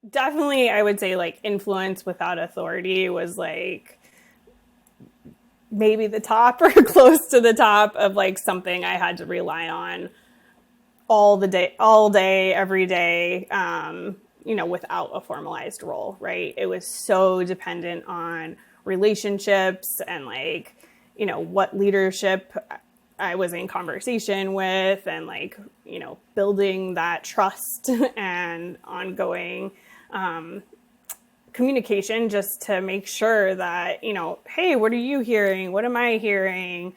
Definitely, I would say like influence without authority was like maybe the top or close to the top of like something I had to rely on all day, every day, without a formalized role, right? It was so dependent on relationships and like, what leadership I was in conversation with and like, building that trust and ongoing communication just to make sure that, hey, what are you hearing? What am I hearing?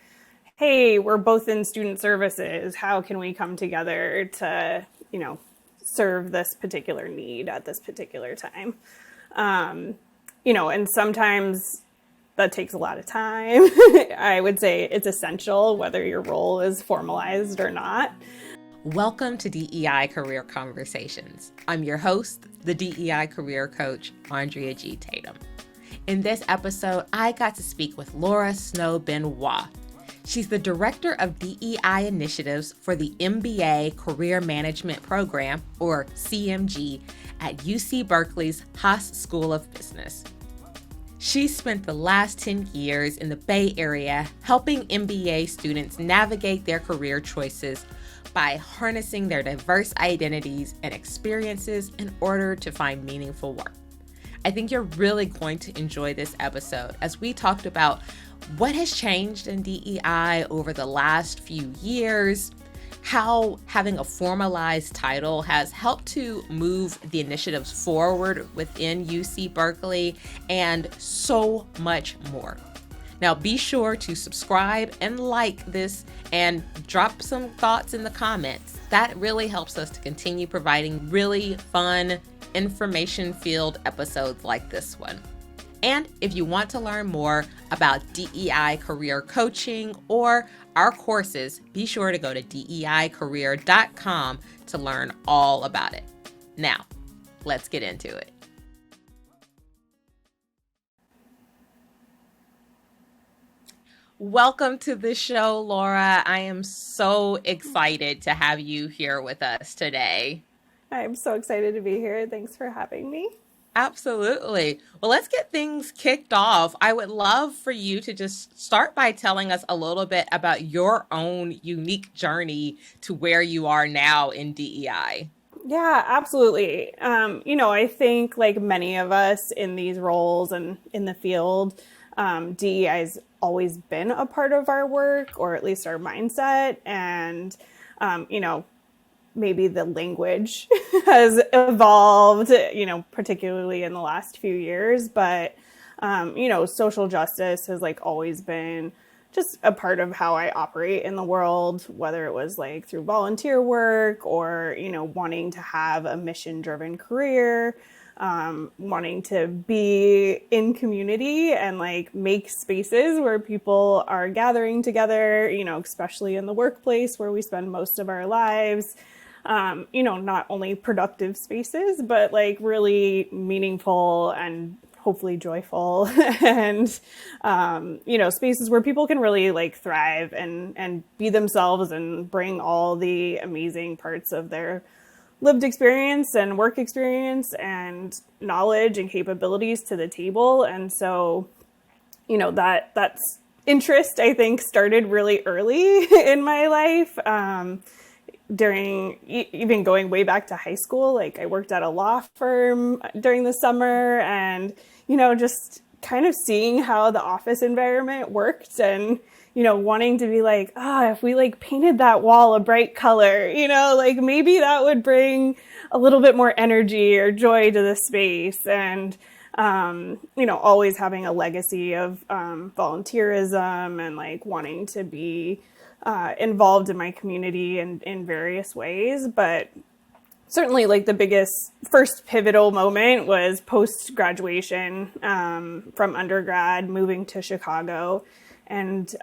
Hey, we're both in student services. How can we come together to, serve this particular need at this particular time? And sometimes that takes a lot of time. I would say it's essential whether your role is formalized or not. Welcome to DEI Career Conversations. I'm your host, the DEI Career Coach, Andrea G. Tatum. In this episode, I got to speak with Laura Snow Benoit. She's the Director of DEI Initiatives for the MBA Career Management Program, or CMG, at UC Berkeley's Haas School of Business. She spent the last 10 years in the Bay Area helping MBA students navigate their career choices by harnessing their diverse identities and experiences in order to find meaningful work. I think you're really going to enjoy this episode as we talked about what has changed in DEI over the last few years, how having a formalized title has helped to move the initiatives forward within UC Berkeley, and so much more. Now, be sure to subscribe and like this and drop some thoughts in the comments. That really helps us to continue providing really fun, information-filled episodes like this one. And if you want to learn more about DEI Career Coaching or our courses, be sure to go to DEIcareer.com to learn all about it. Now, let's get into it. Welcome to the show, Laura. I am so excited to have you here with us today. I'm so excited to be here. Thanks for having me. Absolutely. Well, let's get things kicked off. I would love for you to just start by telling us a little bit about your own unique journey to where you are now in DEI. Yeah, absolutely. I think like many of us in these roles and in the field, DEI has always been a part of our work, or at least our mindset. And, maybe the language has evolved, particularly in the last few years. But, social justice has like always been just a part of how I operate in the world, whether it was like through volunteer work or, wanting to have a mission-driven career, wanting to be in community and like make spaces where people are gathering together, especially in the workplace where we spend most of our lives. Not only productive spaces, but like really meaningful and hopefully joyful and, spaces where people can really like thrive and be themselves and bring all the amazing parts of their lived experience and work experience and knowledge and capabilities to the table. And so, that's interest, I think, started really early in my life. During even going way back to high school, like I worked at a law firm during the summer and, just kind of seeing how the office environment worked and, wanting to be like, if we like painted that wall a bright color, like maybe that would bring a little bit more energy or joy to the space. And, always having a legacy of volunteerism and like wanting to be involved in my community in various ways. But certainly like the biggest first pivotal moment was post-graduation from undergrad, moving to Chicago. And,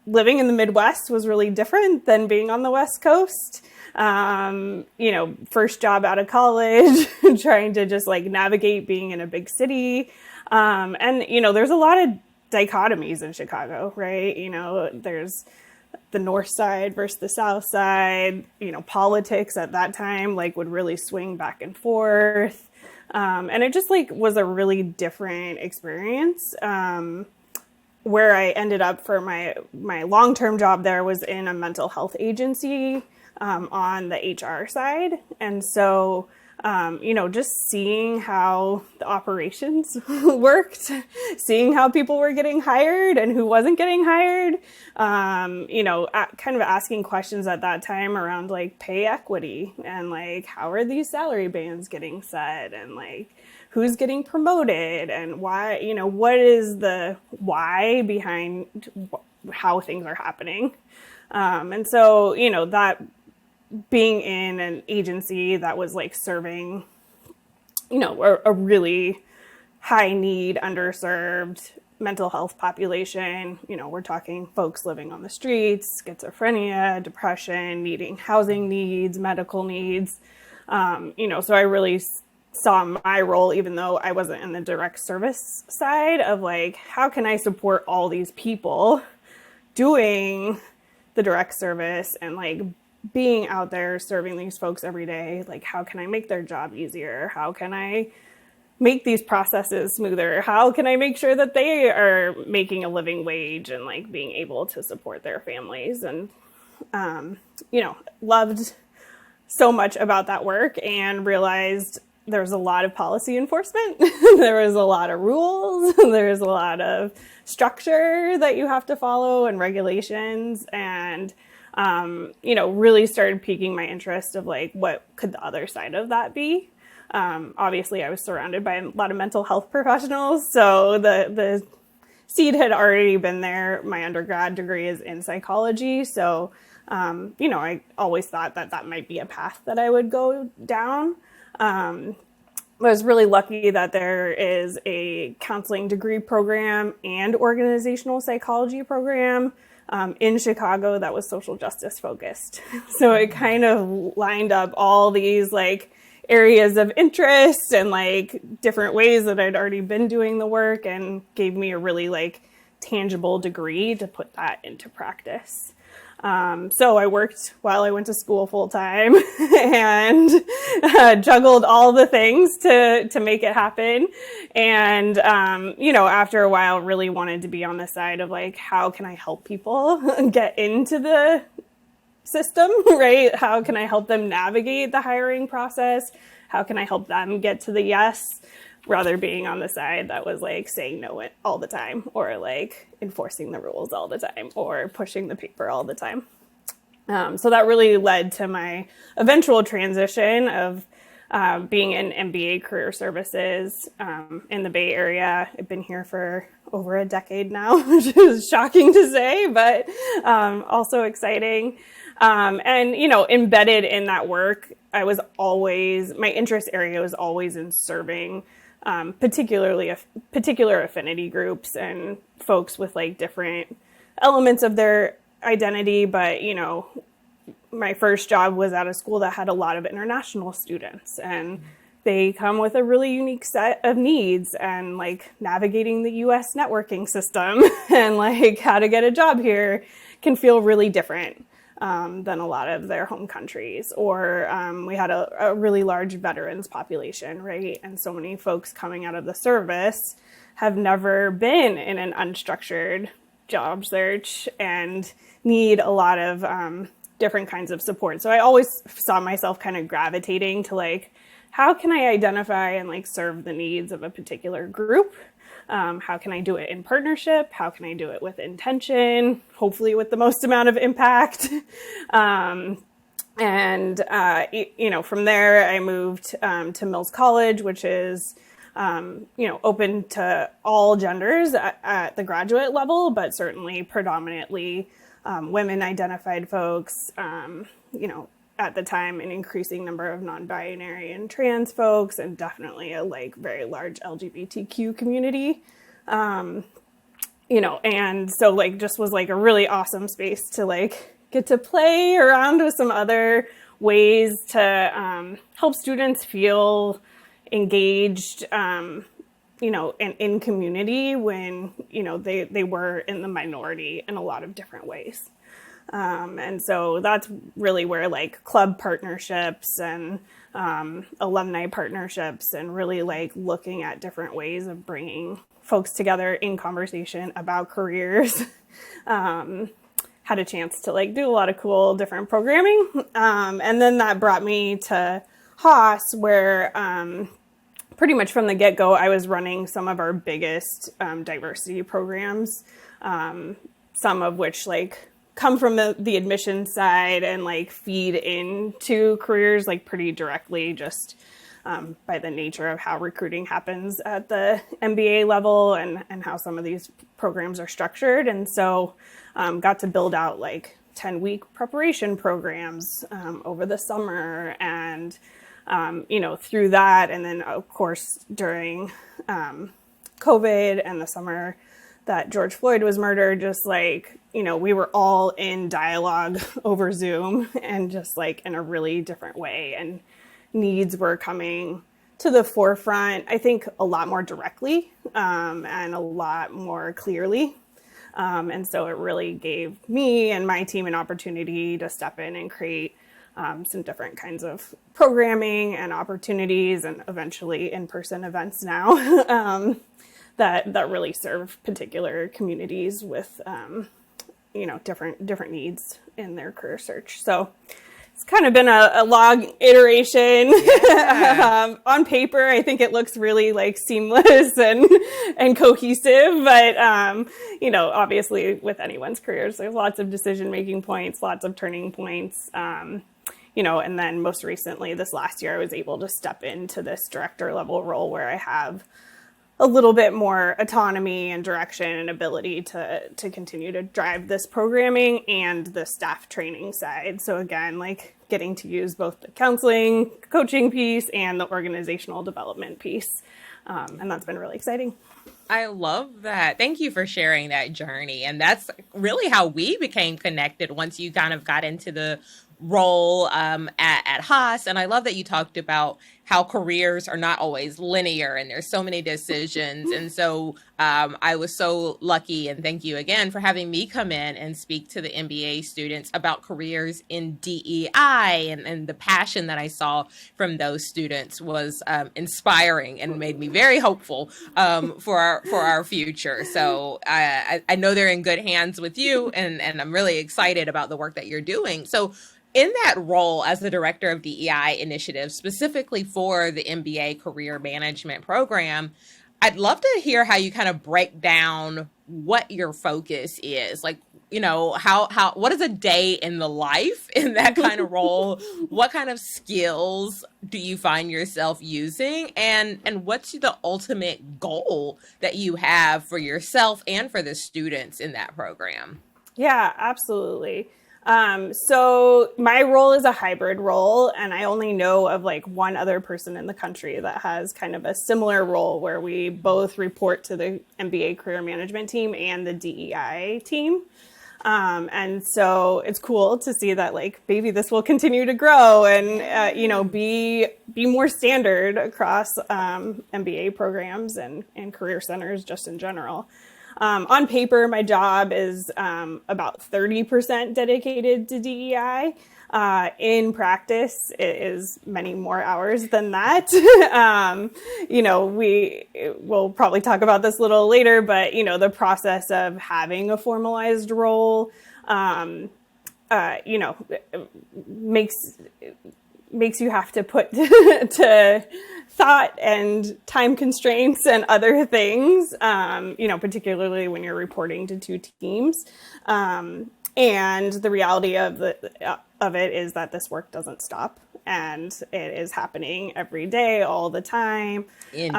living in the Midwest was really different than being on the West Coast. First job out of college, trying to just like navigate being in a big city. And, there's a lot of dichotomies in Chicago, right? There's the north side versus the south side. Politics at that time like would really swing back and forth. And it just like was a really different experience. Where I ended up for my long-term job there was in a mental health agency on the HR side. And so, just seeing how the operations worked, seeing how people were getting hired and who wasn't getting hired, kind of asking questions at that time around like pay equity and like how are these salary bands getting set and like who's getting promoted and why, what is the why behind how things are happening. And so, that being in an agency that was like serving, a really high need, underserved mental health population, we're talking folks living on the streets, schizophrenia, depression, needing housing needs, medical needs. So I really saw my role, even though I wasn't in the direct service side of like, how can I support all these people doing the direct service and like being out there serving these folks every day? Like, how can I make their job easier? How can I make these processes smoother? How can I make sure that they are making a living wage and like being able to support their families? And, loved so much about that work and realized there's a lot of policy enforcement. There was a lot of rules. There's a lot of structure that you have to follow and regulations. And, really started piquing my interest of like, what could the other side of that be? Obviously I was surrounded by a lot of mental health professionals. So the seed had already been there. My undergrad degree is in psychology. So, I always thought that might be a path that I would go down. I was really lucky that there is a counseling degree program and organizational psychology program in Chicago that was social justice focused. So it kind of lined up all these like areas of interest and like different ways that I'd already been doing the work and gave me a really like tangible degree to put that into practice. So I worked while I went to school full time and juggled all the things to make it happen. And, after a while really wanted to be on the side of like, how can I help people get into the system, right? How can I help them navigate the hiring process? How can I help them get to the yes? Rather being on the side that was like saying no all the time or like enforcing the rules all the time or pushing the paper all the time. So that really led to my eventual transition of being in MBA Career Services in the Bay Area. I've been here for over a decade now, which is shocking to say, but also exciting. And, embedded in that work, my interest area was always in serving particular affinity groups and folks with like different elements of their identity. But, my first job was at a school that had a lot of international students and they come with a really unique set of needs and like navigating the US networking system and like how to get a job here can feel really different than a lot of their home countries. Or we had a really large veterans population, right? And so many folks coming out of the service have never been in an unstructured job search and need a lot of different kinds of support. So I always saw myself kind of gravitating to like, how can I identify and like serve the needs of a particular group? How can I do it in partnership? How can I do it with intention? Hopefully with the most amount of impact. From there I moved to Mills College, which is, open to all genders at the graduate level, but certainly predominantly women identified folks, at the time, an increasing number of non-binary and trans folks, and definitely a like very large LGBTQ community, and so like just was like a really awesome space to like get to play around with some other ways to help students feel engaged, and in community when, they were in the minority in a lot of different ways. And so that's really where like club partnerships and alumni partnerships and really like looking at different ways of bringing folks together in conversation about careers. Had a chance to like do a lot of cool different programming. And then that brought me to Haas, where pretty much from the get-go, I was running some of our biggest diversity programs, some of which like come from the admission side and like feed into careers like pretty directly, just by the nature of how recruiting happens at the MBA level and how some of these programs are structured. And so got to build out like 10-week preparation programs over the summer and through that. And then, of course, during COVID and the summer that George Floyd was murdered, just like, we were all in dialogue over Zoom and just like in a really different way. And needs were coming to the forefront, I think, a lot more directly and a lot more clearly. And so it really gave me and my team an opportunity to step in and create some different kinds of programming and opportunities and eventually in-person events now that really serve particular communities with, different needs in their career search. So it's kind of been a long iteration. Yeah. On paper, I think it looks really like seamless and cohesive, but obviously with anyone's careers, there's lots of decision-making points, lots of turning points. And then most recently this last year, I was able to step into this director level role where I have a little bit more autonomy and direction and ability to continue to drive this programming and the staff training side. So again, like getting to use both the counseling, coaching piece and the organizational development piece. And that's been really exciting. I love that. Thank you for sharing that journey. And that's really how we became connected once you kind of got into the role at Haas. And I love that you talked about how careers are not always linear and there's so many decisions. And so I was so lucky, and thank you again for having me come in and speak to the MBA students about careers in DEI, and the passion that I saw from those students was inspiring and made me very hopeful for our future. So I know they're in good hands with you, and I'm really excited about the work that you're doing. So in that role as the director of DEI Initiatives, specifically for the MBA Career Management Program, I'd love to hear how you kind of break down what your focus is. Like, what is a day in the life in that kind of role? What kind of skills do you find yourself using? And what's the ultimate goal that you have for yourself and for the students in that program? Yeah, absolutely. So my role is a hybrid role, and I only know of like one other person in the country that has kind of a similar role where we both report to the MBA Career Management team and the DEI team. And so it's cool to see that like maybe this will continue to grow and, be more standard across MBA programs and career centers just in general. On paper, my job is about 30% dedicated to DEI. In practice, it is many more hours than that. We'll probably talk about this a little later, but, the process of having a formalized role, makes you have to put to thought and time constraints and other things, particularly when you're reporting to two teams. And the reality of it is that this work doesn't stop, and it is happening every day, all the time. Indeed.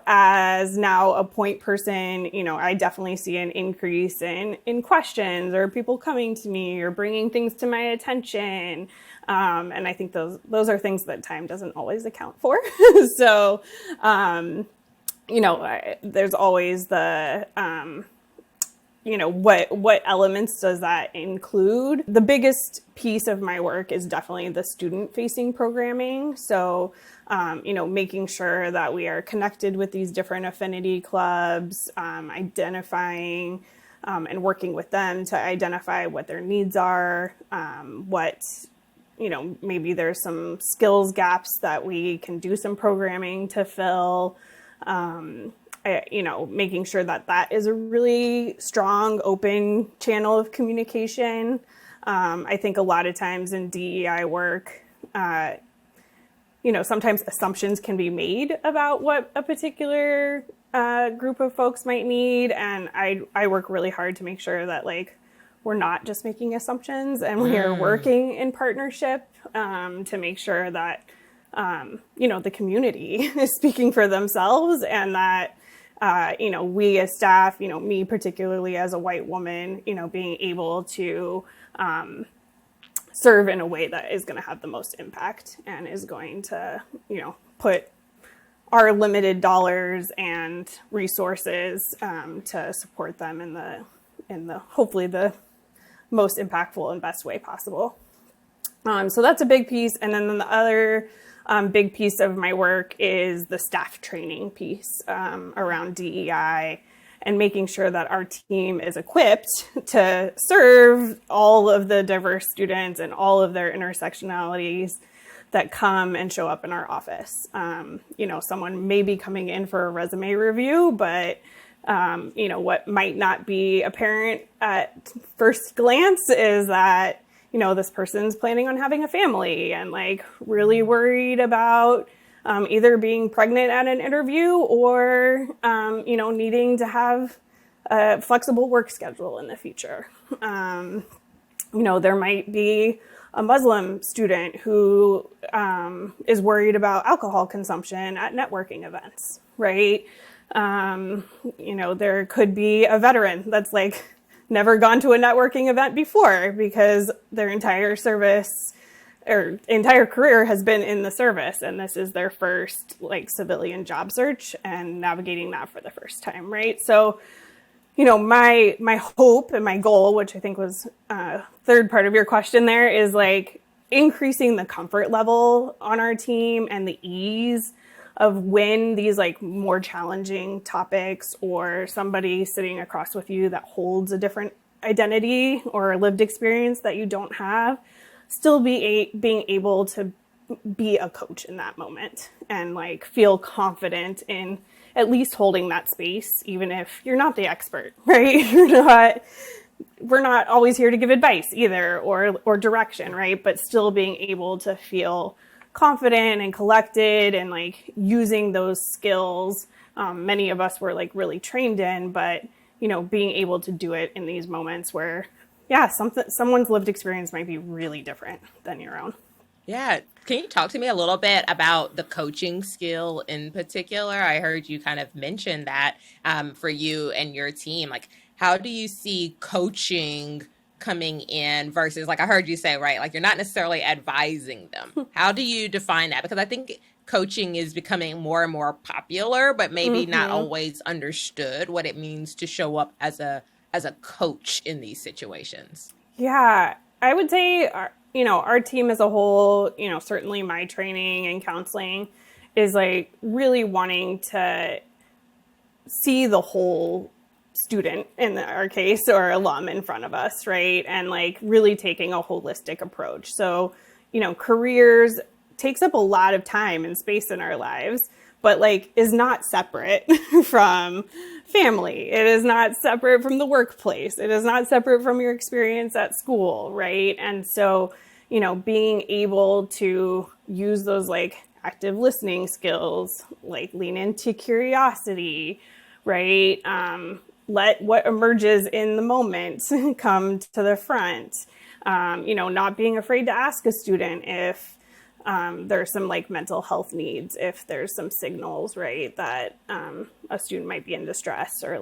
As now a point person, I definitely see an increase in questions or people coming to me or bringing things to my attention. And I think those are things that time doesn't always account for. So, there's always the, what elements does that include? The biggest piece of my work is definitely the student-facing programming. So, making sure that we are connected with these different affinity clubs, identifying and working with them to identify what their needs are, maybe there's some skills gaps that we can do some programming to fill, making sure that is a really strong, open channel of communication. I think a lot of times in DEI work, sometimes assumptions can be made about what a particular group of folks might need. And I work really hard to make sure that we're not just making assumptions, and we are working in partnership to make sure that, the community is speaking for themselves, and that, we as staff, me particularly as a white woman, being able to serve in a way that is going to have the most impact and is going to, put our limited dollars and resources to support them in the hopefully the most impactful and best way possible. So that's a big piece. And then the other big piece of my work is the staff training piece around DEI, and making sure that our team is equipped to serve all of the diverse students and all of their intersectionalities that come and show up in our office. Someone may be coming in for a resume review, but what might not be apparent at first glance is that, this person's planning on having a family and really worried about either being pregnant at an interview or, needing to have a flexible work schedule in the future. There might be a Muslim student who is worried about alcohol consumption at networking events, right? There could be a veteran that's never gone to a networking event before because their entire service or entire career has been in the service, and this is their first civilian job search and navigating that for the first time, right? So, my hope and my goal, which I think was third part of your question there, is increasing the comfort level on our team and the ease of when these more challenging topics, or somebody sitting across with you that holds a different identity or lived experience that you don't have, still being able to be a coach in that moment and feel confident in at least holding that space, even if you're not the expert, right? We're not always here to give advice either or direction, right? But still being able to feel confident and collected and using those skills. Many of us were really trained in, but being able to do it in these moments where, someone's lived experience might be really different than your own. Yeah. Can you talk to me a little bit about the coaching skill in particular? I heard you kind of mention that for you and your team. How do you see coaching coming in versus, I heard you say, right, you're not necessarily advising them. How do you define that? Because I think coaching is becoming more and more popular, but maybe not always understood what it means to show up as a coach in these situations. Yeah, I would say, our team as a whole, certainly my training and counseling is really wanting to see the whole student in our case, or alum in front of us, right? And really taking a holistic approach. So, careers takes up a lot of time and space in our lives, but is not separate from family. It is not separate from the workplace. It is not separate from your experience at school, right? And so, being able to use those active listening skills, lean into curiosity, right? Let what emerges in the moment come to the front. Not being afraid to ask a student if there's some mental health needs, if there's some signals, right, that a student might be in distress or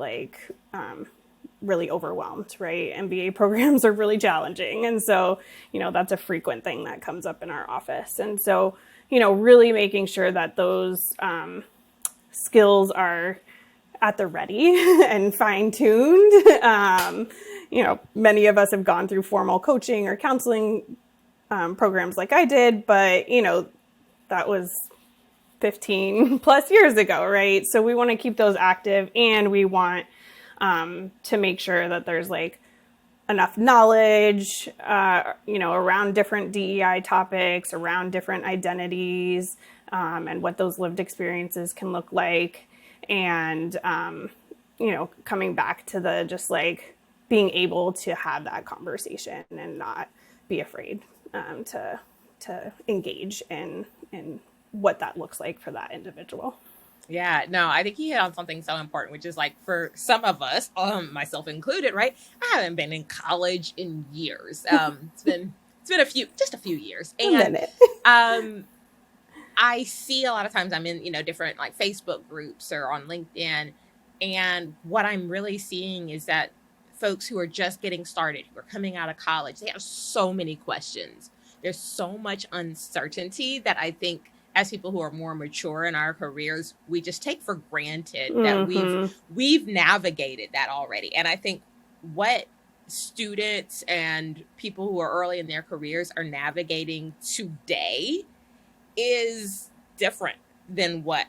really overwhelmed, right? MBA programs are really challenging. And so, that's a frequent thing that comes up in our office. And so, really making sure that those skills are at the ready and fine-tuned. Many of us have gone through formal coaching or counseling programs like I did, but, that was 15 plus years ago, right? So we want to keep those active, and we want to make sure that there's like enough knowledge, around different DEI topics, around different identities, and what those lived experiences can look like. And, coming back to the just like being able to have that conversation and not be afraid to engage in what that looks like for that individual. Yeah, no, I think you hit on something so important, which is like for some of us, myself included, right? I haven't been in college in years. It's been just a few years, and I see a lot of times I'm in different like Facebook groups or on LinkedIn, and what I'm really seeing is that folks who are just getting started, who are coming out of college, they have so many questions. There's so much uncertainty that I think as people who are more mature in our careers, we just take for granted that we've navigated that already. And I think what students and people who are early in their careers are navigating today is different than what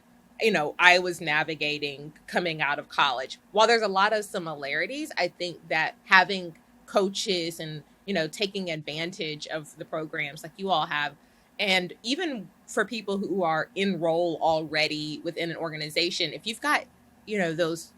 I was navigating coming out of college. While there's a lot of similarities, I think that having coaches and taking advantage of the programs like you all have, and even for people who are in role already within an organization, if you've got, those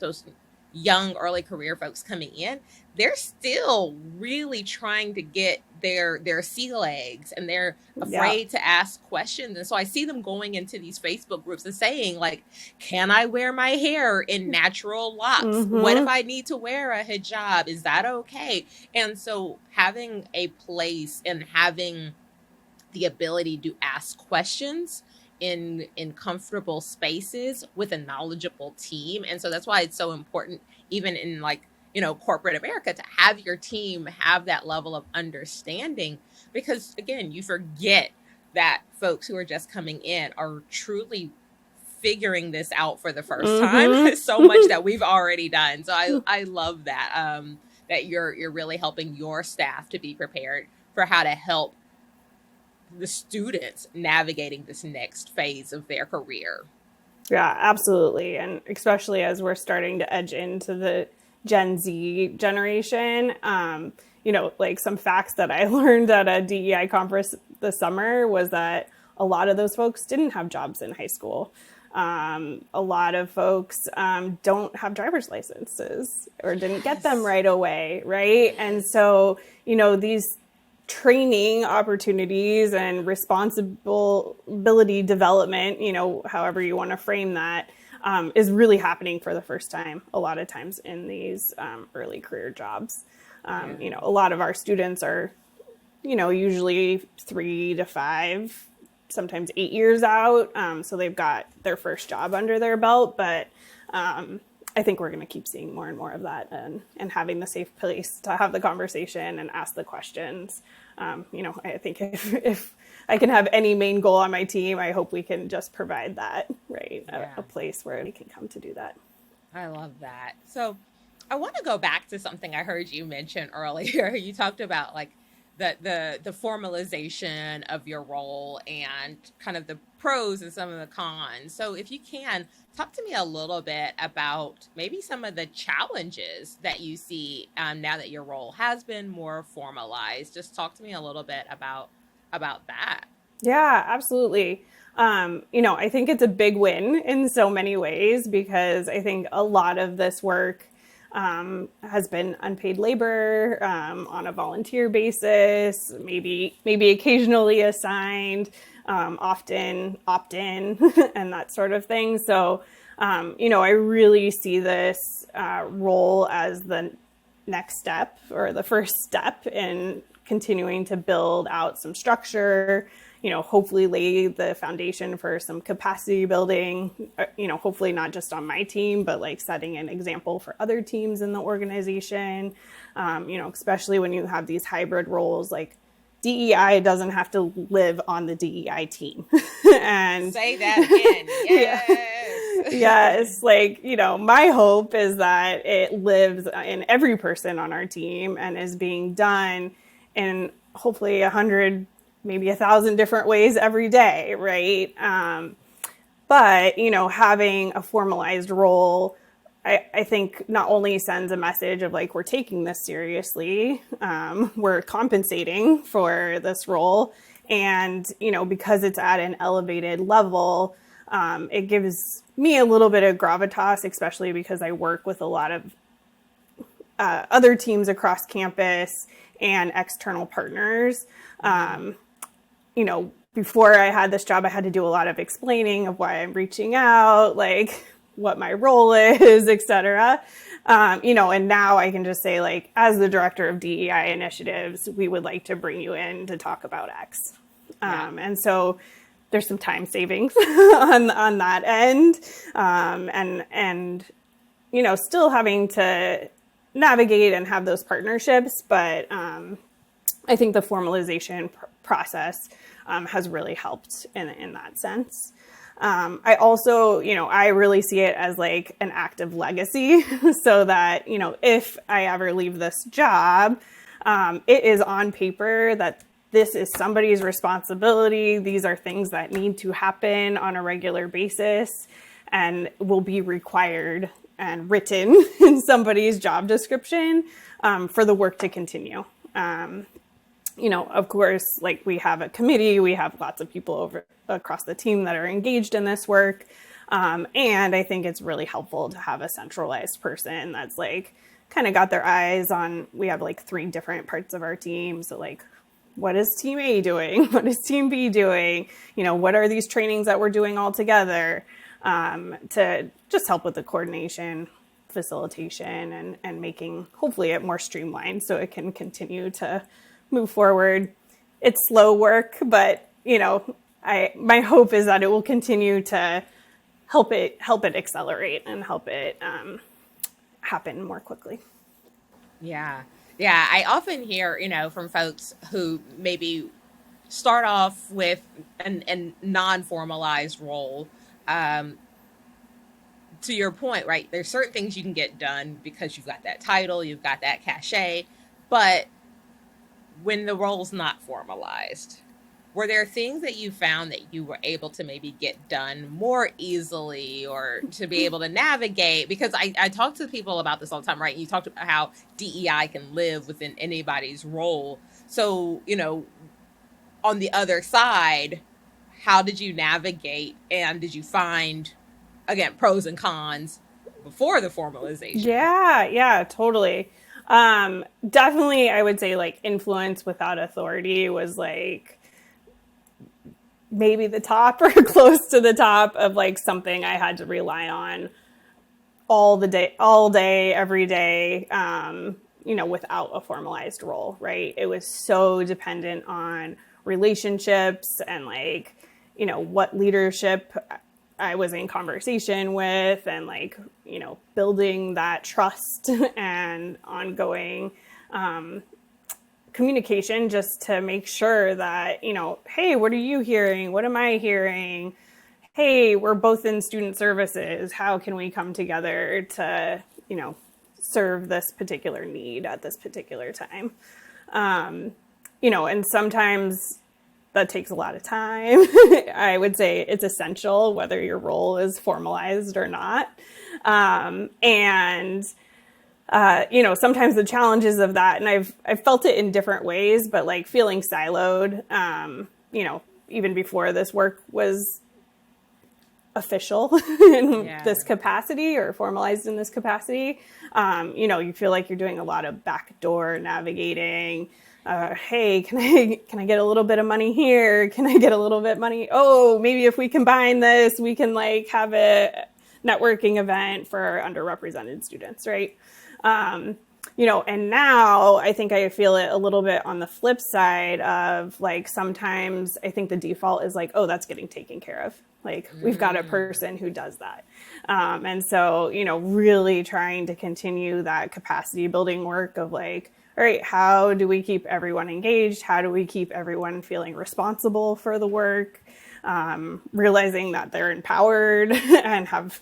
young early career folks coming in, they're still really trying to get their sea legs, and they're afraid to ask questions. And so I see them going into these Facebook groups and saying like, can I wear my hair in natural locks? What if I need to wear a hijab? Is that okay? And so having a place and having the ability to ask questions in comfortable spaces with a knowledgeable team. And so that's why it's so important, even in like, corporate America, to have your team have that level of understanding, because again, you forget that folks who are just coming in are truly figuring this out for the first time. So much that we've already done. So I love that, that you're really helping your staff to be prepared for how to help the students navigating this next phase of their career. Yeah, absolutely. And especially as we're starting to edge into the Gen Z generation, like some facts that I learned at a DEI conference this summer was that a lot of those folks didn't have jobs in high school. A lot of folks don't have driver's licenses or didn't get them right away, right? And so, these training opportunities and responsibility development, however you want to frame that, is really happening for the first time a lot of times in these early career jobs. A lot of our students are, usually 3 to 5, sometimes 8 years out. So they've got their first job under their belt, but I think we're going to keep seeing more and more of that, and having the safe place to have the conversation and ask the questions. I think if I can have any main goal on my team, I hope we can just provide that, right? A place where we can come to do that. I love that. So I want to go back to something I heard you mention earlier. You talked about like the formalization of your role and kind of the pros and some of the cons. So if you can, talk to me a little bit about maybe some of the challenges that you see now that your role has been more formalized. Just talk to me a little bit about that. Yeah, absolutely. I think it's a big win in so many ways, because I think a lot of this work has been unpaid labor on a volunteer basis, maybe occasionally assigned, often opt-in and that sort of thing. So, I really see this role as the next step, or the first step in continuing to build out some structure, hopefully lay the foundation for some capacity building, hopefully not just on my team, but like setting an example for other teams in the organization, especially when you have these hybrid roles. Like DEI doesn't have to live on the DEI team. And say that again. Yes. Yes. Like, my hope is that it lives in every person on our team and is being done in hopefully 100, maybe 1,000 different ways every day, right? But, having a formalized role I think not only sends a message of like, we're taking this seriously, we're compensating for this role. And, because it's at an elevated level, it gives me a little bit of gravitas, especially because I work with a lot of other teams across campus and external partners. Before I had this job, I had to do a lot of explaining of why I'm reaching out, like what my role is, et cetera. And now I can just say, like, as the director of DEI initiatives, we would like to bring you in to talk about X. And so there's some time savings on that end. And still having to navigate and have those partnerships. But I think the formalization process has really helped in that sense. I also, I really see it as like an active legacy so that, if I ever leave this job, it is on paper that this is somebody's responsibility. These are things that need to happen on a regular basis and will be required and written in somebody's job description for the work to continue. Of course, like we have a committee, we have lots of people across the team that are engaged in this work. And I think it's really helpful to have a centralized person that's like kind of got their eyes on, we have like 3 different parts of our team. So like, what is team A doing? What is team B doing? What are these trainings that we're doing all together to just help with the coordination, facilitation, and making hopefully it more streamlined so it can continue to move forward. It's slow work, but my hope is that it will continue to help it accelerate and help it happen more quickly. Yeah. I often hear, from folks who maybe start off with a non-formalized role. To your point, right? There's certain things you can get done because you've got that title, you've got that cachet, but when the role's not formalized, were there things that you found that you were able to maybe get done more easily or to be able to navigate? Because I talk to people about this all the time, right? You talked about how DEI can live within anybody's role. So, on the other side, how did you navigate and did you find, again, pros and cons before the formalization? Yeah, totally. Definitely, I would say like influence without authority was like maybe the top or close to the top of like something I had to rely on all day, every day, without a formalized role, right? It was so dependent on relationships and like, what leadership I was in conversation with and like, building that trust and ongoing communication just to make sure that, hey, what are you hearing? What am I hearing? Hey, we're both in student services. How can we come together to, serve this particular need at this particular time? And sometimes that takes a lot of time. I would say it's essential whether your role is formalized or not. Sometimes the challenges of that, and I've felt it in different ways, but like feeling siloed, even before this work was official in this capacity or formalized in this capacity, you feel like you're doing a lot of backdoor navigating. Hey, can I get a little bit of money here? Can I get a little bit of money? Oh, maybe if we combine this, we can like have a networking event for underrepresented students, right? And now I think I feel it a little bit on the flip side of like, sometimes I think the default is like, oh, that's getting taken care of. Like we've got a person who does that. And so, really trying to continue that capacity building work of like, all right, how do we keep everyone engaged? How do we keep everyone feeling responsible for the work? Realizing that they're empowered and have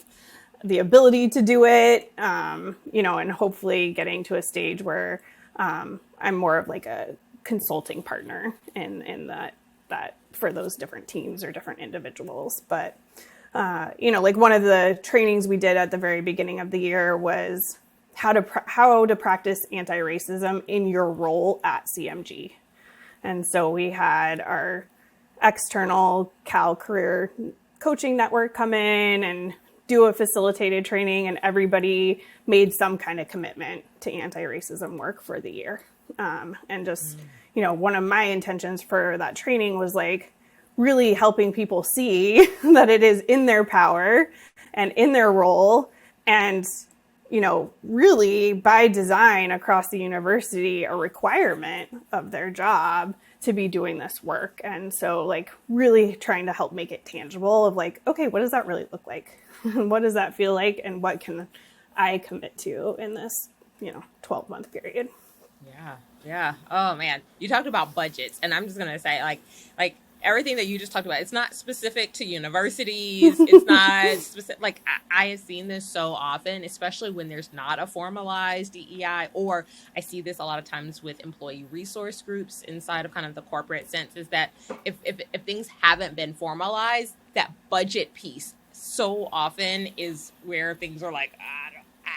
the ability to do it, and hopefully getting to a stage where I'm more of like a consulting partner in that for those different teams or different individuals. But like one of the trainings we did at the very beginning of the year was how to practice anti-racism in your role at CMG. And so we had our external Cal Career Coaching Network come in and do a facilitated training, and everybody made some kind of commitment to anti-racism work for the year. And just, one of my intentions for that training was like really helping people see that it is in their power and in their role, and really by design across the university, a requirement of their job to be doing this work. And so like really trying to help make it tangible of like, okay, what does that really look like? What does that feel like? And what can I commit to in this, 12-month period? Yeah. Oh man, you talked about budgets, and I'm just going to say like everything that you just talked about, it's not specific to universities. It's not specific. Like I have seen this so often, especially when there's not a formalized DEI, or I see this a lot of times with employee resource groups inside of kind of the corporate sense, is that if things haven't been formalized, that budget piece so often is where things are like,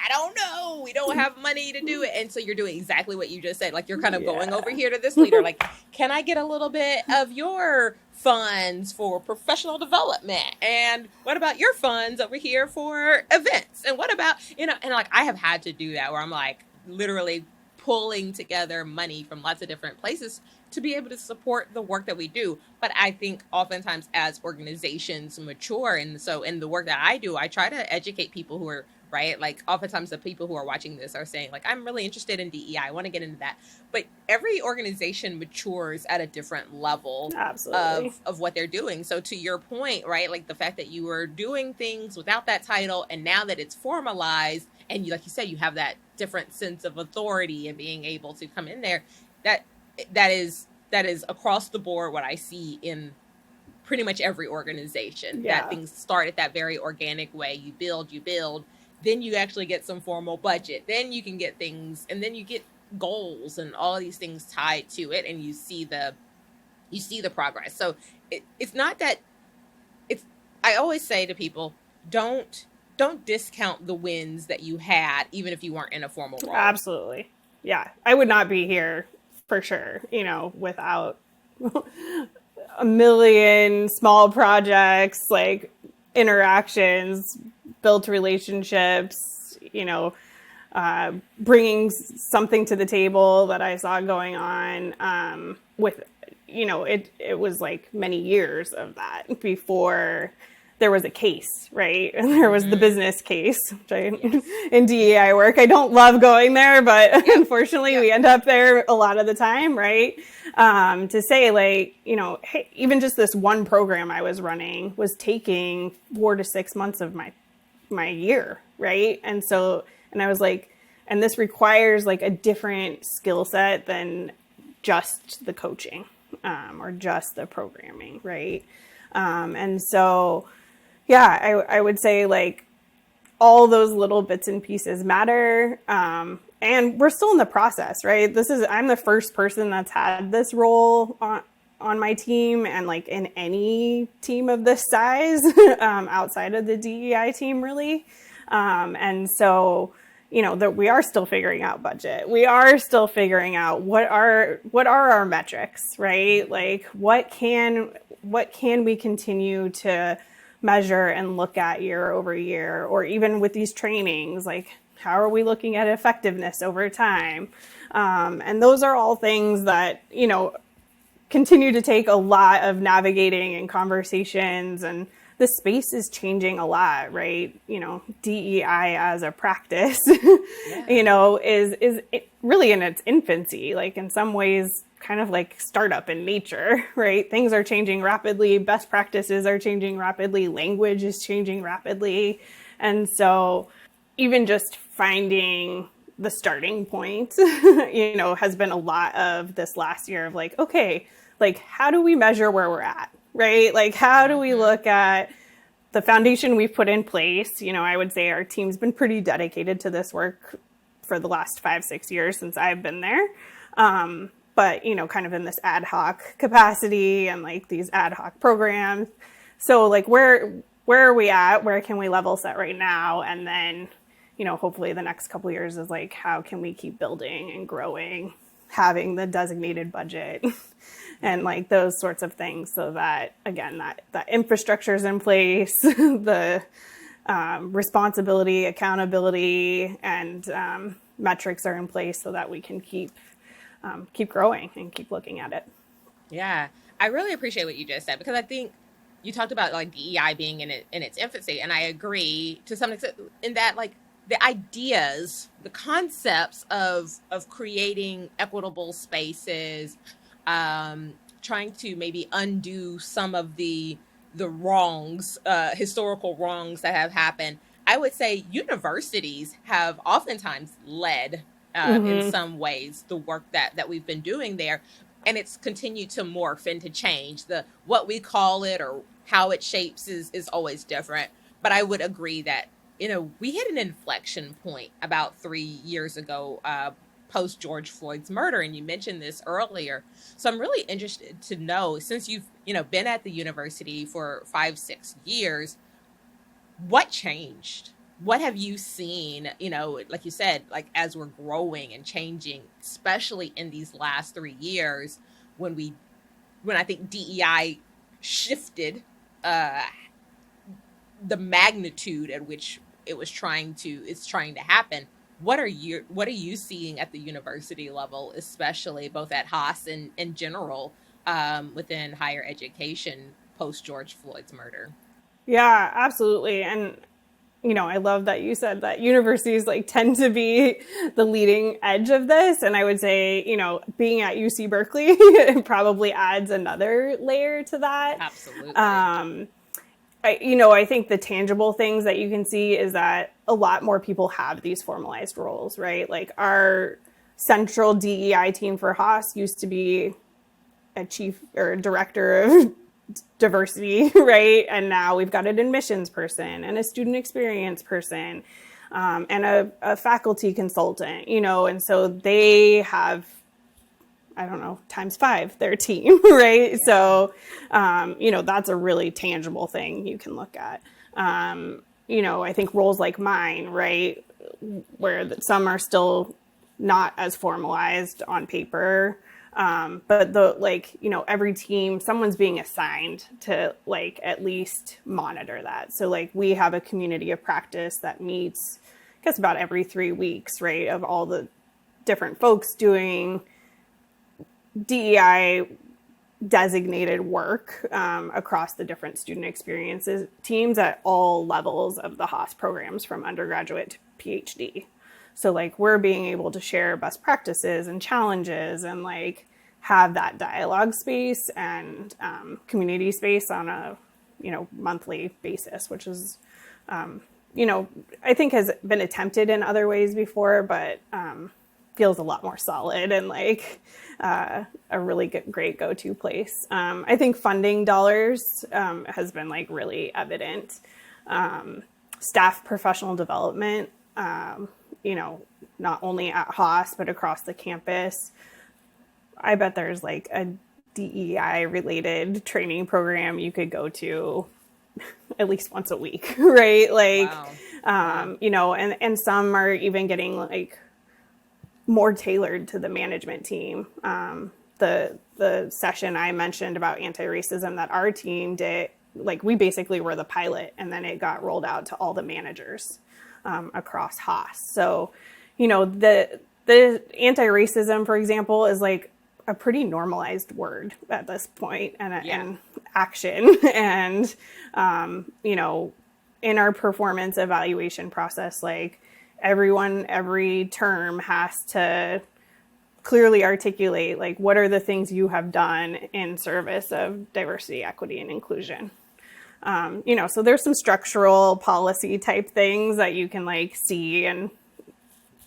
I don't know. We don't have money to do it. And so you're doing exactly what you just said. Like you're kind of going over here to this leader. Like, can I get a little bit of your funds for professional development? And what about your funds over here for events? And what about, and like I have had to do that where I'm like literally pulling together money from lots of different places to be able to support the work that we do. But I think oftentimes as organizations mature, and so in the work that I do, I try to educate people who are right? Like oftentimes the people who are watching this are saying like, I'm really interested in DEI. I want to get into that. But every organization matures at a different level of what they're doing. So to your point, right? Like the fact that you were doing things without that title, and now that it's formalized and like you said, you have that different sense of authority and being able to come in there, that is across the board what I see in pretty much every organization. That things start at that very organic way. You build, then you actually get some formal budget, then you can get things, and then you get goals and all these things tied to it, and you see the progress. So it's not that I always say to people, don't discount the wins that you had, even if you weren't in a formal role. Absolutely. Yeah. I would not be here for sure, without a million small projects, like interactions, built relationships, bringing something to the table that I saw going on with, it was like many years of that before there was a case, right? And there was the business case, which in DEI work, I don't love going there, but unfortunately we end up there a lot of the time, right? To say like, hey, even just this one program I was running was taking 4 to 6 months of my year, right? And so, and I was like, and this requires like a different skill set than just the coaching or just the programming, right? And so, yeah, I would say like all those little bits and pieces matter. And we're still in the process, right? I'm the first person that's had this role on my team, and like in any team of this size outside of the DEI team, really. And so, that we are still figuring out budget. We are still figuring out what are our metrics, right? Like what can we continue to measure and look at year over year, or even with these trainings, like how are we looking at effectiveness over time? And those are all things that, continue to take a lot of navigating and conversations, and the space is changing a lot, right? DEI as a practice, is really in its infancy, like in some ways kind of like startup in nature, right? Things are changing rapidly. Best practices are changing rapidly. Language is changing rapidly. And so even just finding the starting point, has been a lot of this last year of like, okay, like how do we measure where we're at, right? Like how do we look at the foundation we've put in place? I would say our team's been pretty dedicated to this work for the last 5-6 years since I've been there. But, kind of in this ad hoc capacity and like these ad hoc programs. So like where where are we at? Where can we level set right now? And then, hopefully the next couple of years is like, how can we keep building and growing, having the designated budget and like those sorts of things, so that, again, that infrastructure is in place, the responsibility, accountability, and metrics are in place so that we can keep growing and keep looking at it. Yeah, I really appreciate what you just said, because I think you talked about like DEI being in its infancy, and I agree to some extent in that, like, the ideas, the concepts of creating equitable spaces, trying to maybe undo some of the wrongs, historical wrongs that have happened. I would say universities have oftentimes led in some ways the work that we've been doing there. And it's continued to morph and to change. What we call it or how it shapes is always different. But I would agree that, we hit an inflection point about 3 years ago, post George Floyd's murder. And you mentioned this earlier. So I'm really interested to know, since you've, been at the university for 5-6 years, what changed? What have you seen, like you said, like as we're growing and changing, especially in these last 3 years, when I think DEI shifted the magnitude at which it's trying to happen. What are you seeing at the university level, especially both at Haas and in general, within higher education post George Floyd's murder? Yeah, absolutely. And I love that you said that universities like tend to be the leading edge of this. And I would say, being at UC Berkeley it probably adds another layer to that. Absolutely. I think the tangible things that you can see is that a lot more people have these formalized roles, right? Like our central DEI team for Haas used to be a chief or director of diversity, right? And now we've got an admissions person and a student experience person, and a faculty consultant, and so they have, I don't know, times 5 their team, right? Yeah. So, that's a really tangible thing you can look at. I think roles like mine, right, where some are still not as formalized on paper, but every team, someone's being assigned to like at least monitor that. So like we have a community of practice that meets, I guess, about every 3 weeks, right, of all the different folks doing DEI designated work across the different student experiences teams at all levels of the Haas programs, from undergraduate to PhD. So like we're being able to share best practices and challenges and like have that dialogue space and community space on a monthly basis, which is I think has been attempted in other ways before, but feels a lot more solid and like a really great go-to place. I think funding dollars has been like really evident. Staff professional development, not only at Haas, but across the campus. I bet there's like a DEI related training program you could go to at least once a week, right? Like, wow. And some are even getting like more tailored to the management team. The session I mentioned about anti-racism that our team did, like we basically were the pilot, and then it got rolled out to all the managers across Haas. So, the anti-racism, for example, is like a pretty normalized word at this point, and action. And, in our performance evaluation process, like everyone, every term has to clearly articulate, like, what are the things you have done in service of diversity, equity, and inclusion? So there's some structural policy type things that you can like see and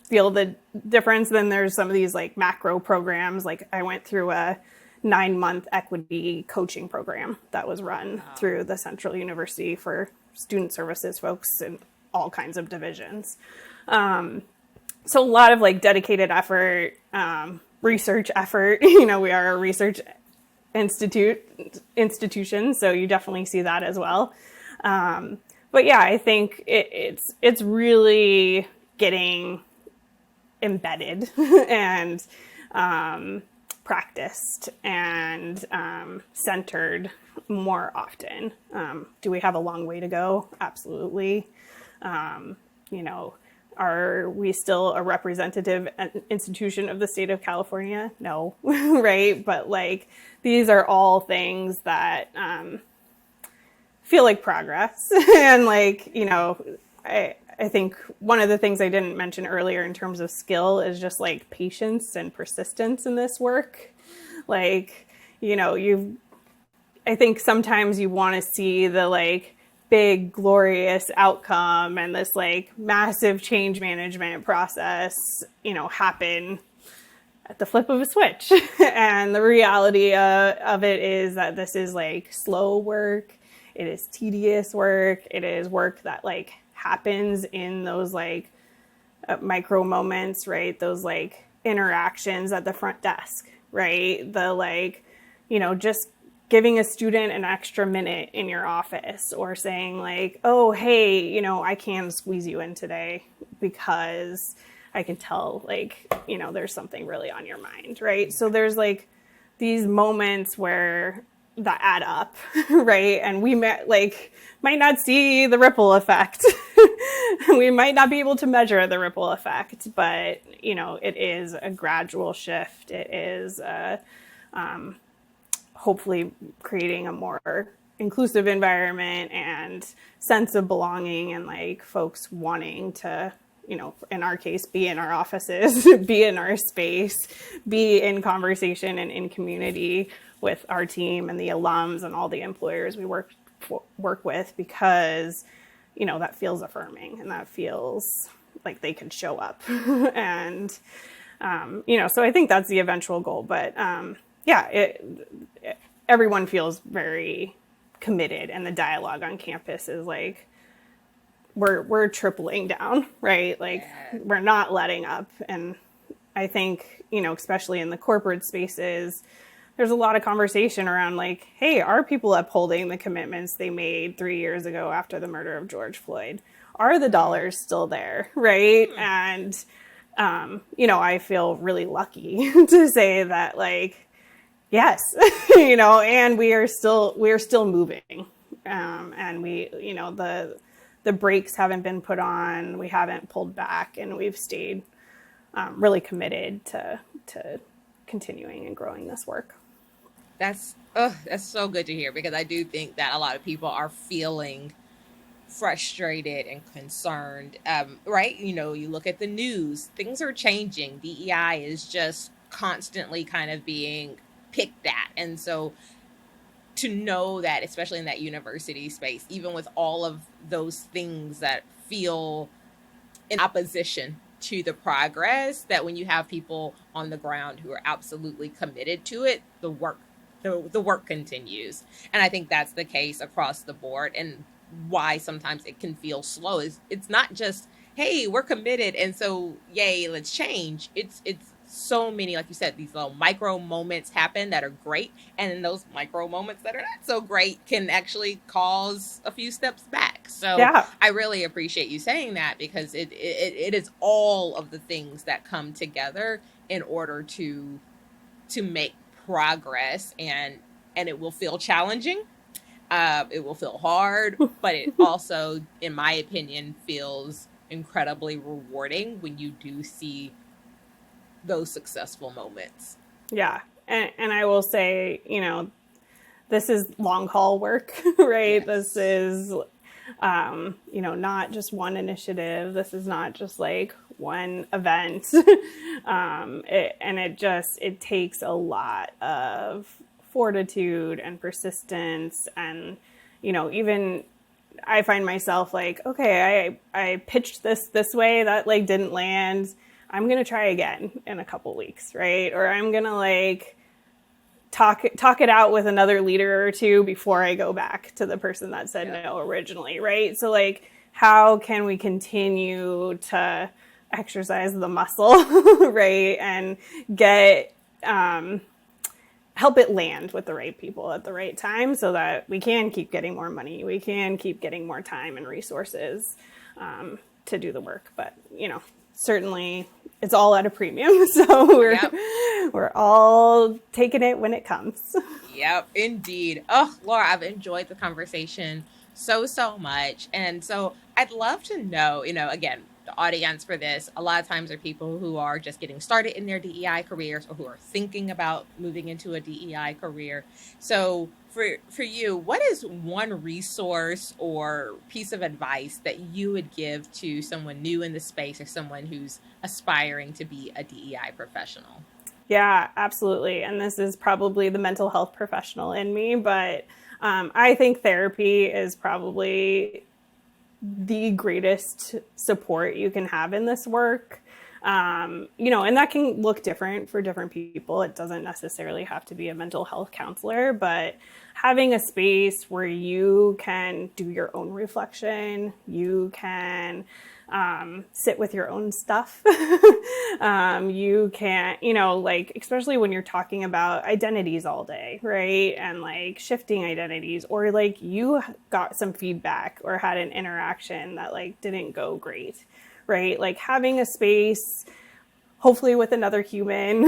feel the difference. Then there's some of these like macro programs. Like I went through a 9-month equity coaching program that was run through the Central University for student services folks in all kinds of divisions. So a lot of like dedicated effort, research effort. We are a research institution, so you definitely see that as well. But yeah, I think it's really getting embedded and practiced and centered more often. Do we have a long way to go? Absolutely. You know, are we still a representative institution of the state of California? No, right? But like, these are all things that feel like progress. And like, you know, I think one of the things I didn't mention earlier in terms of skill is just like patience and persistence in this work. Like, you know, I think sometimes you want to see the like big glorious outcome and this like massive change management process, you know, happen at the flip of a switch. And the reality of it is that this is like slow work. It is tedious work. It is work that like happens in those like micro moments, right? Those like interactions at the front desk, right? The like, you know, just giving a student an extra minute in your office or saying like, oh, hey, you know, I can squeeze you in today because I can tell like, you know, there's something really on your mind, right? So there's like these moments where that add up, right? And we might not see the ripple effect. We might not be able to measure the ripple effect, but you know, it is a gradual shift. It is hopefully creating a more inclusive environment and sense of belonging and like folks wanting to, you know, in our case, be in our offices, be in our space, be in conversation and in community with our team and the alums and all the employers we work with, because, you know, that feels affirming and that feels like they can show up. And, you know, so I think that's the eventual goal. But yeah, everyone feels very committed, and the dialogue on campus is like, we're tripling down, right? Like, we're not letting up. And I think, you know, especially in the corporate spaces, there's a lot of conversation around like, hey, are people upholding the commitments they made 3 years ago after the murder of George Floyd? Are the dollars still there, right? And, you know, I feel really lucky to say that like, yes, you know, and we're still moving. And we, you know, the brakes haven't been put on, we haven't pulled back, and we've stayed really committed to continuing and growing this work. That's so good to hear, because I do think that a lot of people are feeling frustrated and concerned, right? You know, you look at the news, things are changing. DEI is just constantly kind of being picked at. And so to know that, especially in that university space, even with all of those things that feel in opposition to the progress, that when you have people on the ground who are absolutely committed to it, the work continues. And I think that's the case across the board. And why sometimes it can feel slow is it's not just, hey, we're committed and so yay, let's change. It's so many, like you said, these little micro moments happen that are great, and then those micro moments that are not so great can actually cause a few steps back. So yeah. I really appreciate you saying that, because it is all of the things that come together in order to make progress, and it will feel challenging, it will feel hard, but it also, in my opinion, feels incredibly rewarding when you do see those successful moments. Yeah. And I will say, you know, this is long haul work, right? Yes. This is, you know, not just one initiative. This is not just like one event. It takes a lot of fortitude and persistence. And, you know, even I find myself like, okay, I pitched this way, that like didn't land. I'm going to try again in a couple weeks, right? Or I'm going to like talk it out with another leader or two before I go back to the person that said no originally, right? So like, how can we continue to exercise the muscle, right? And get help it land with the right people at the right time so that we can keep getting more money. We can keep getting more time and resources to do the work. But, certainly it's all at a premium. So we're all taking it when it comes. Yep, indeed. Oh, Laura, I've enjoyed the conversation so much. And so I'd love to know, again, the audience for this, a lot of times are people who are just getting started in their DEI careers or who are thinking about moving into a DEI career. So for you, what is one resource or piece of advice that you would give to someone new in the space or someone who's aspiring to be a DEI professional? Yeah, absolutely. And this is probably the mental health professional in me, but I think therapy is probably the greatest support you can have in this work. And that can look different for different people. It doesn't necessarily have to be a mental health counselor, but having a space where you can do your own reflection, you can sit with your own stuff. You can't, especially when you're talking about identities all day, right? And shifting identities, or you got some feedback or had an interaction that didn't go great, right? Having a space, hopefully with another human,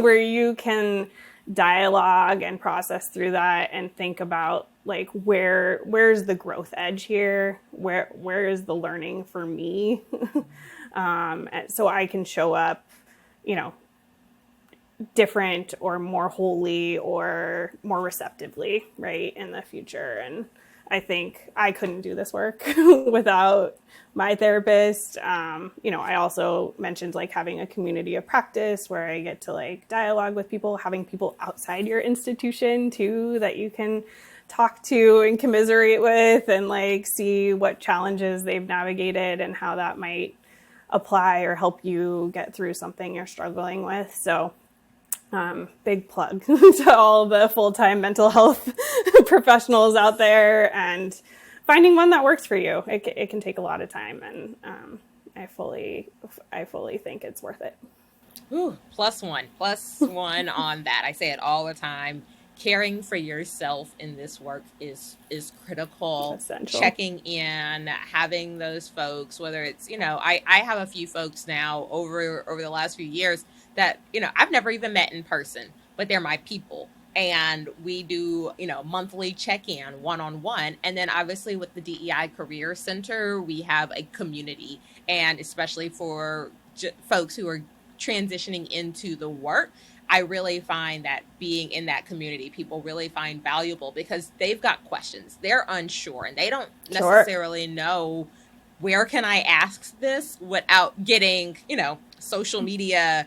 where you can dialogue and process through that and think about where's the growth edge here, where is the learning for me, so I can show up different or more wholly or more receptively, right, in the future. And I think I couldn't do this work without my therapist. I also mentioned having a community of practice where I get to dialogue with people, having people outside your institution too that you can talk to and commiserate with and see what challenges they've navigated and how that might apply or help you get through something you're struggling with. So big plug to all the full-time mental health professionals out there, and finding one that works for you. It can take a lot of time, and I fully think it's worth it. Ooh, plus one on that. I say it all the time. Caring for yourself in this work is critical. Essential. Checking in, having those folks, whether it's, I have a few folks now over the last few years that, I've never even met in person, but they're my people. And we do, monthly check-in, one-on-one. And then obviously with the DEI Career Center, we have a community. And especially for folks who are transitioning into the work, I really find that being in that community, people really find valuable because they've got questions. They're unsure and they don't necessarily know where can I ask this without getting, social media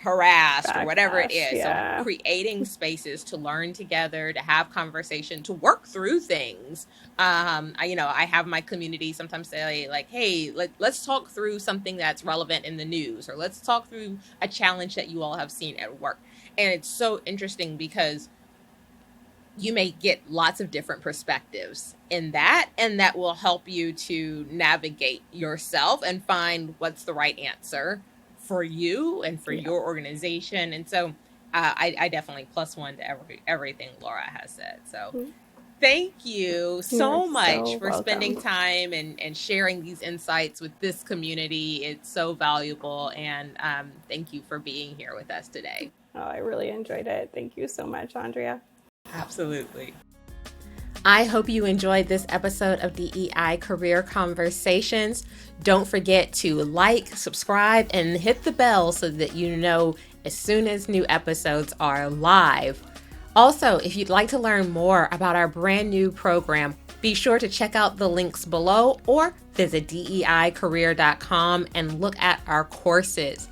harassed or whatever it is. Yeah. So creating spaces to learn together, to have conversation, to work through things. I have my community sometimes say hey, let's talk through something that's relevant in the news, or let's talk through a challenge that you all have seen at work. And it's so interesting because you may get lots of different perspectives in that, and that will help you to navigate yourself and find what's the right answer for you and for your organization. And so I definitely plus one to everything Laura has said. So thank you so much for spending time and sharing these insights with this community. It's so valuable. And thank you for being here with us today. Oh, I really enjoyed it. Thank you so much, Andrea. Absolutely. I hope you enjoyed this episode of DEI Career Conversations. Don't forget to subscribe, and hit the bell so that you know as soon as new episodes are live. Also, if you'd like to learn more about our brand new program, be sure to check out the links below or visit DEIcareer.com and look at our courses.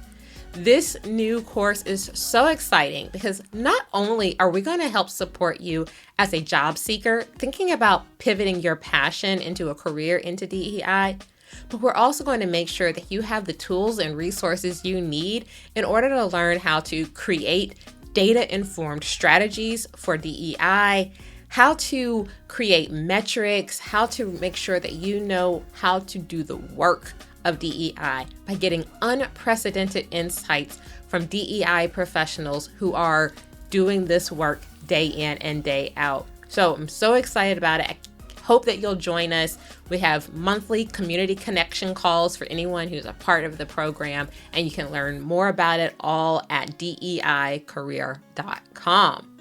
This new course is so exciting because not only are we going to help support you as a job seeker thinking about pivoting your passion into a career into DEI, but we're also going to make sure that you have the tools and resources you need in order to learn how to create data-informed strategies for DEI, how to create metrics, how to make sure that you know how to do the work of DEI by getting unprecedented insights from DEI professionals who are doing this work day in and day out. So I'm so excited about it. I hope that you'll join us. We have monthly community connection calls for anyone who's a part of the program, and you can learn more about it all at DEIcareer.com.